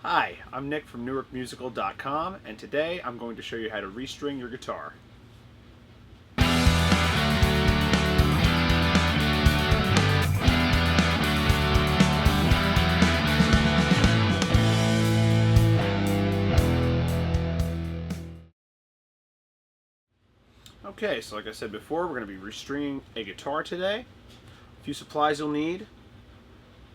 Hi, I'm Nick from NewarkMusical.com, and today I'm going to show you how to restring your guitar. Okay, so like I said before, we're going to be restringing a guitar today. A few supplies you'll need: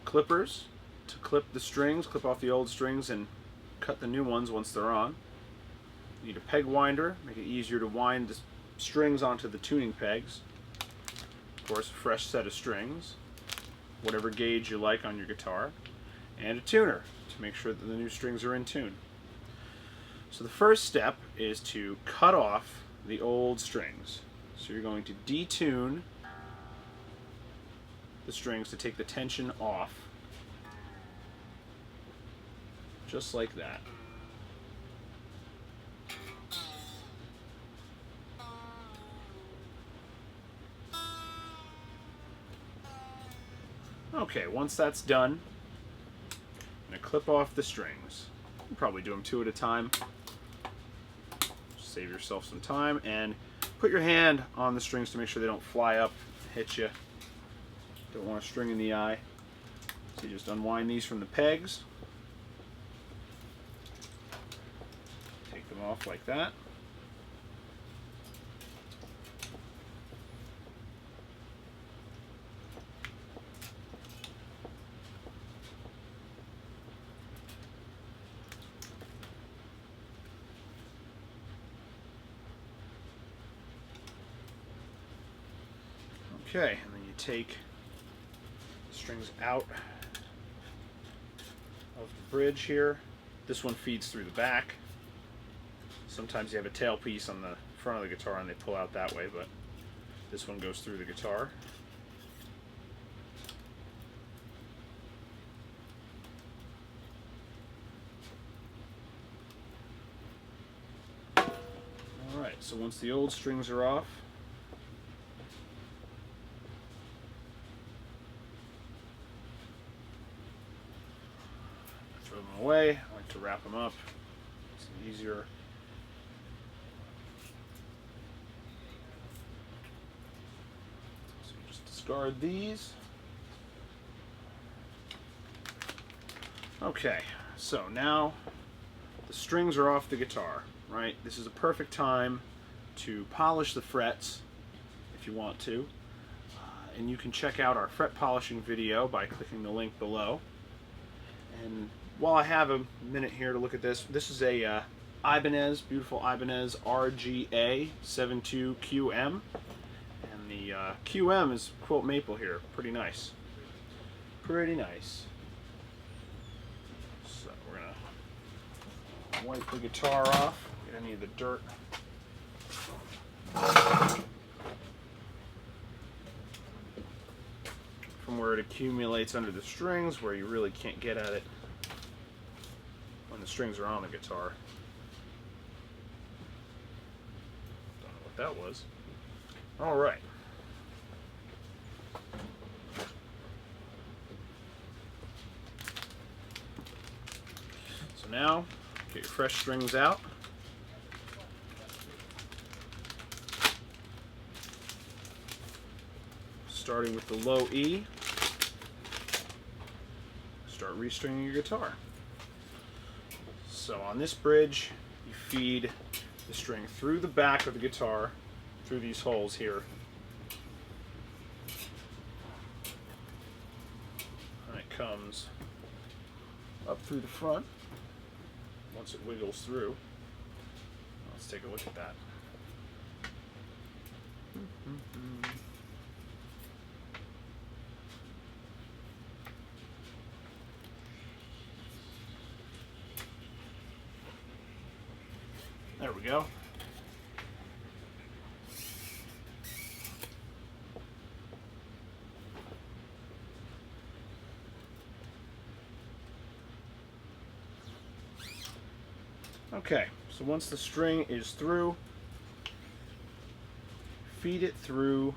clippers to clip the strings, clip off the old strings and cut the new ones once they're on. You need a peg winder, make it easier to wind the strings onto the tuning pegs. Of course, a fresh set of strings, whatever gauge you like on your guitar, and a tuner to make sure that the new strings are in tune. So the first step is to cut off the old strings. So you're going to detune the strings to take the tension off, just like that. Okay, once that's done, I'm going to clip off the strings. You can probably do them two at a time. Save yourself some time, and put your hand on the strings to make sure they don't fly up, hit you. Don't want a string in the eye. So you just unwind these from the pegs. Take them off like that. Okay, and then you take the strings out of the bridge here. This one feeds through the back. Sometimes you have a tailpiece on the front of the guitar and they pull out that way, but this one goes through the guitar. Alright, so once the old strings are off, throw them away. I like to wrap them up. It's easier. So you just discard these. Okay, so now the strings are off the guitar, right? This is a perfect time to polish the frets if you want to. And you can check out our fret polishing video by clicking the link below. And while I have a minute here to look at this, this is a Ibanez, beautiful Ibanez RGA 72QM. And the QM is quilt maple here. Pretty nice. Pretty nice. So we're going to wipe the guitar off, get any of the dirt from where it accumulates under the strings, where you really can't get at it when the strings are on the guitar. Don't know what that was. All right. So now, get your fresh strings out. Starting with the low E, start restringing your guitar. So on this bridge, you feed the string through the back of the guitar, through these holes here. And it comes up through the front once it wiggles through. Let's take a look at that. There we go. Okay, so once the string is through, feed it through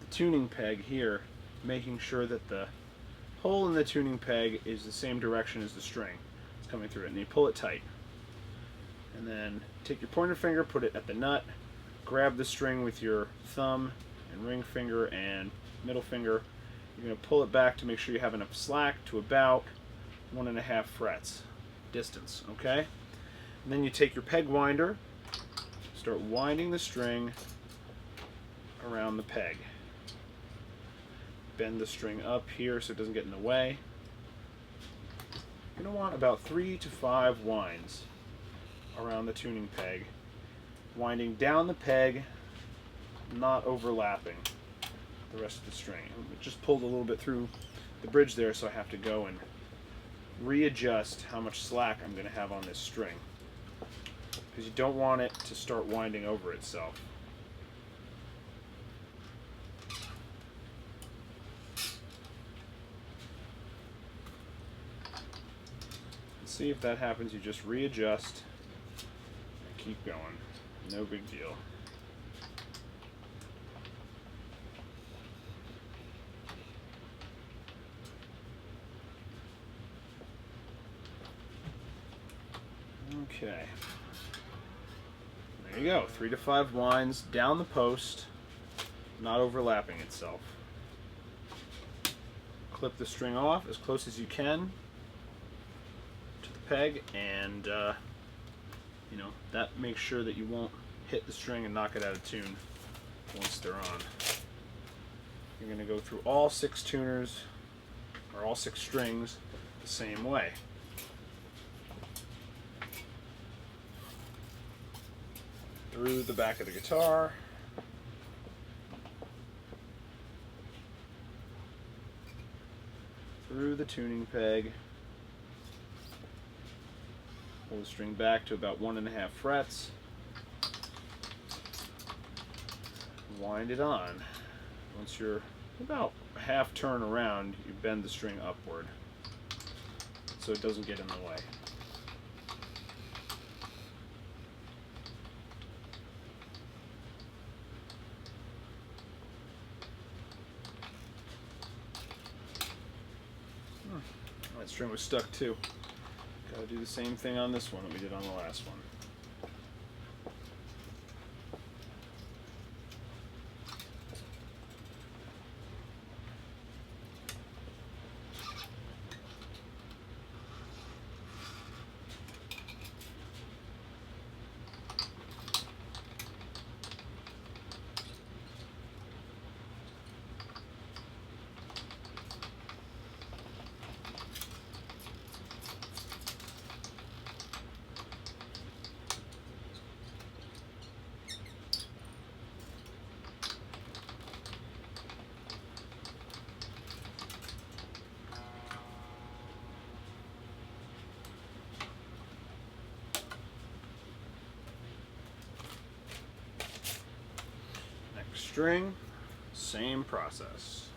the tuning peg here, making sure that the hole in the tuning peg is the same direction as the string. It's coming through it, and you pull it tight. And then take your pointer finger, put it at the nut, grab the string with your thumb and ring finger and middle finger. You're going to pull it back to make sure you have enough slack to about 1.5 frets distance, okay? And then you take your peg winder, start winding the string around the peg. Bend the string up here so it doesn't get in the way. You're going to want about 3 to 5 winds around the tuning peg, winding down the peg, not overlapping the rest of the string. It just pulled a little bit through the bridge there, so I have to go and readjust how much slack I'm going to have on this string, because you don't want it to start winding over itself. See if that happens, you just readjust and keep going. No big deal. Okay. There you go. 3 to 5 winds down the post, not overlapping itself. Clip the string off as close as you can to the peg, and you know, that makes sure that you won't hit the string and knock it out of tune once they're on. You're going to go through all 6 tuners, or all 6 strings, the same way. Through the back of the guitar, through the tuning peg, pull the string back to about 1.5 frets, wind it on. Once you're about a half turn around, you bend the string upward so it doesn't get in the way. That string was stuck too. Gotta do the same thing on this one that we did on the last one. String, same process.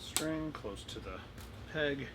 String close to the peg.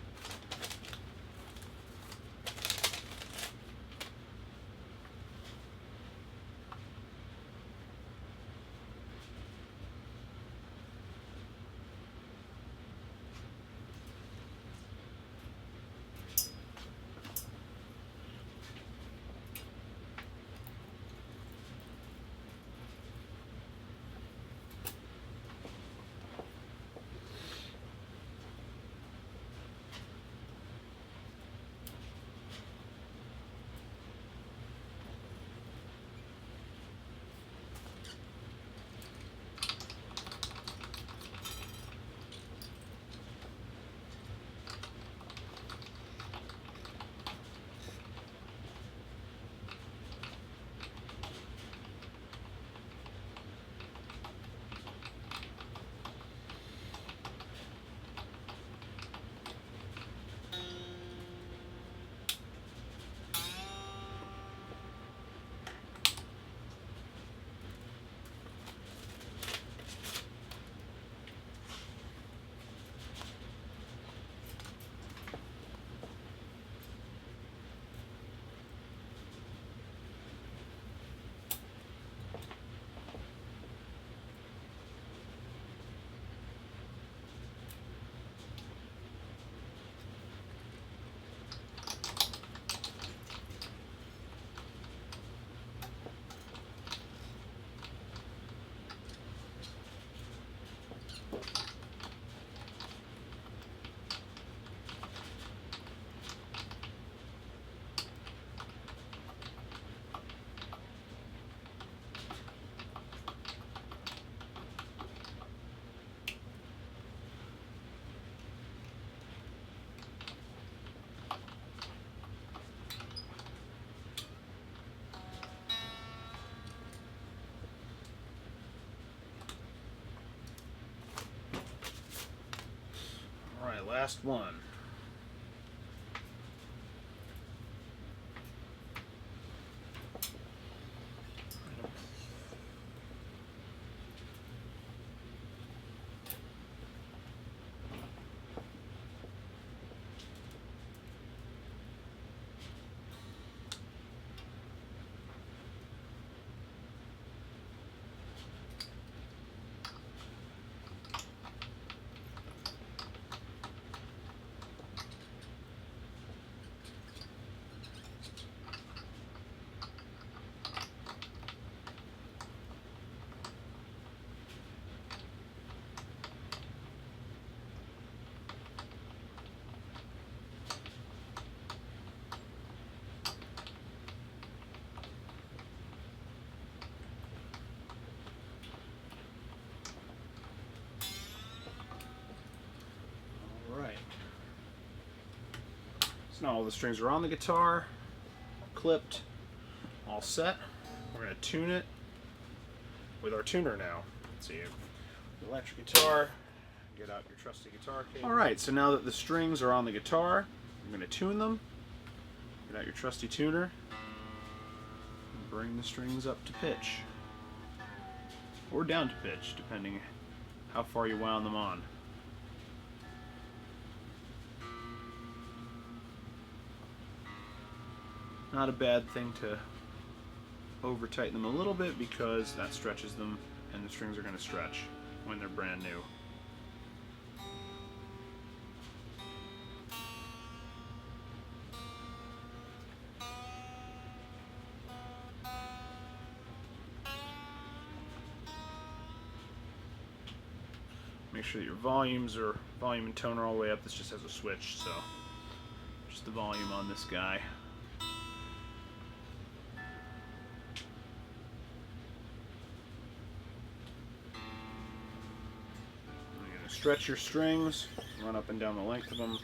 last one. So now all the strings are on the guitar, clipped, all set. We're going to tune it with our tuner now. Let's see, the electric guitar, get out your trusty guitar cable. Alright, so now that the strings are on the guitar, I'm going to tune them. Get out your trusty tuner, and bring the strings up to pitch. Or down to pitch, depending how far you wound them on. Not a bad thing to over tighten them a little bit because that stretches them and the strings are going to stretch when they're brand new. Make sure that your volume and tone are all the way up. This just has a switch, so just the volume on this guy. Stretch your strings, run up and down the length of them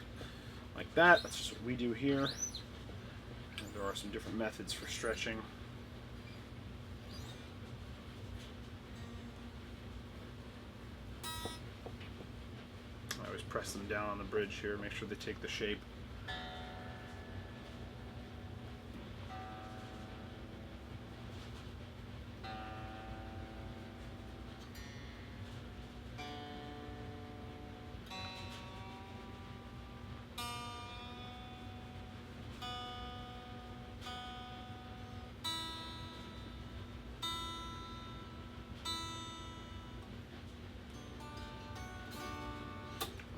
like that. That's just what we do here. And there are some different methods for stretching. I always press them down on the bridge here, make sure they take the shape.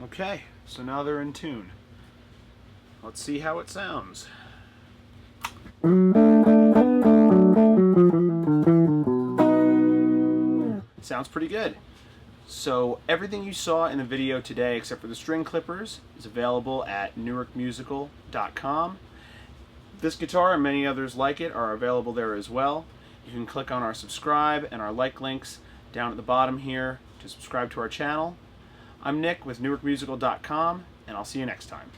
Okay, so now they're in tune. Let's see how it sounds. Sounds pretty good. So everything you saw in the video today, except for the string clippers, is available at newarkmusical.com. This guitar and many others like it are available there as well. You can click on our subscribe and our like links down at the bottom here to subscribe to our channel. I'm Nick with newarkmusical.com, and I'll see you next time.